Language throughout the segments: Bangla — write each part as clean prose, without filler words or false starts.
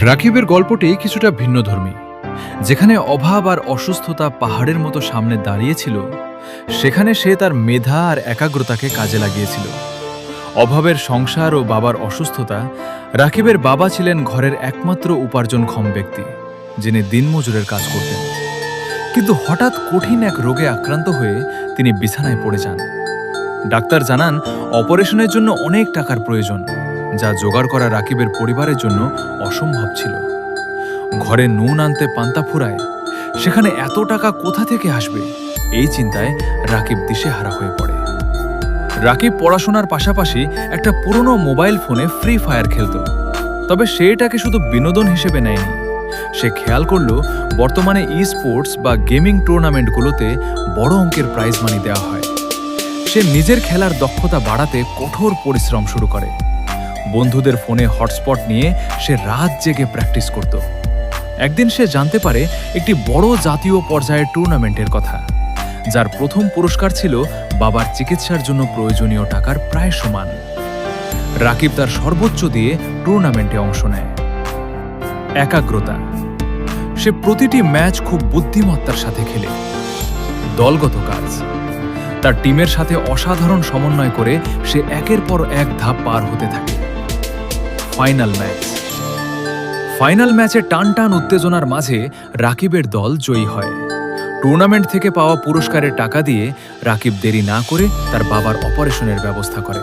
রাকিবের গল্পটি কিছুটা ভিন্নধর্মী। যেখানে অভাব আর অসুস্থতা পাহাড়ের মতো সামনে দাঁড়িয়েছিল, সেখানে সে তার মেধা আর একাগ্রতাকে কাজে লাগিয়েছিল। অভাবের সংসার ও বাবার অসুস্থতা। রাকিবের বাবা ছিলেন ঘরের একমাত্র উপার্জনক্ষম ব্যক্তি, যিনি দিনমজুরের কাজ করতেন। কিন্তু হঠাৎ কঠিন এক রোগে আক্রান্ত হয়ে তিনি বিছানায় পড়ে যান। ডাক্তার জানান অপারেশনের জন্য অনেক টাকার প্রয়োজন, যা জোগাড় করা রাকিবের পরিবারের জন্য অসম্ভব ছিল। ঘরে নুন আনতে পান্তা ফুরায়, সেখানে এত টাকা কোথা থেকে আসবে, এই চিন্তায় রাকিব দিশেহারা হয়ে পড়ে। রাকিব পড়াশোনার পাশাপাশি একটা পুরনো মোবাইল ফোনে ফ্রি ফায়ার খেলত। তবে সে এটাকে শুধু বিনোদন হিসেবে নেয়নি। সে খেয়াল করল বর্তমানে ই স্পোর্টস বা গেমিং টুর্নামেন্টগুলোতে বড় অঙ্কের প্রাইজ মানি দেওয়া হয়। সে নিজের খেলার দক্ষতা বাড়াতে কঠোর পরিশ্রম শুরু করে। বন্ধুদের ফোনে হটস্পট নিয়ে সে রাত জেগে প্র্যাকটিস করত। একদিন সে জানতে পারে একটি বড় জাতীয় পর্যায়ের টুর্নামেন্টের কথা, যার প্রথম পুরস্কার ছিল বাবার চিকিৎসার জন্য প্রয়োজনীয় টাকার প্রায় সমান। রাকিব তার সর্বোচ্চ দিয়ে টুর্নামেন্টে অংশ নেয়। একাগ্রতা। সে প্রতিটি ম্যাচ খুব বুদ্ধিমত্তার সাথে খেলে। দলগত কাজ। তার টিমের সাথে অসাধারণ সমন্বয় করে সে একের পর এক ধাপ পার হতে থাকে। ফাইনাল ম্যাচে টান টান উত্তেজনার মাঝে রাকিবের দল জয়ী হয়। টুর্নামেন্ট থেকে পাওয়া পুরস্কারের টাকা দিয়ে রাকিব দেরি না করে তার বাবার অপারেশনের ব্যবস্থা করে।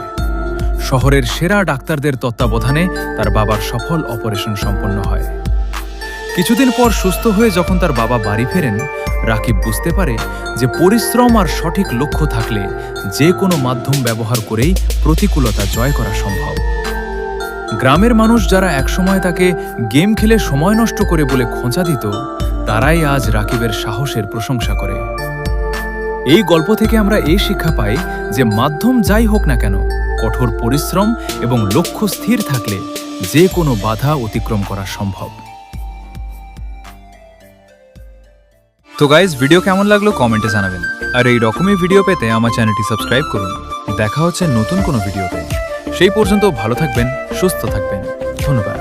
শহরের সেরা ডাক্তারদের তত্ত্বাবধানে তার বাবার সফল অপারেশন সম্পন্ন হয়। কিছুদিন পর সুস্থ হয়ে যখন তার বাবা বাড়ি ফেরেন, রাকিব বুঝতে পারে যে পরিশ্রম আর সঠিক লক্ষ্য থাকলে যে কোনো মাধ্যম ব্যবহার করেই প্রতিকূলতা জয় করা সম্ভব। গ্রামের মানুষ যারা একসময় তাকে গেম খেলে সময় নষ্ট করে বলে খোঁচা দিত, তারাই আজ রাকিবের সাহসের প্রশংসা করে। এই গল্প থেকে আমরা এই শিক্ষা পাই যে মাধ্যম যাই হোক না কেন, কঠোর পরিশ্রম এবং লক্ষ্য স্থির থাকলে যে কোনো বাধা অতিক্রম করা সম্ভব। তো গাইজ, ভিডিও কেমন লাগলো কমেন্টে জানাবেন। আর এই রকমই ভিডিও পেতে আমার চ্যানেলটি সাবস্ক্রাইব করুন। দেখা হচ্ছে নতুন কোনো ভিডিওতে। সেই পর্যন্ত ভালো থাকবেন, সুস্থ থাকবেন। ধন্যবাদ।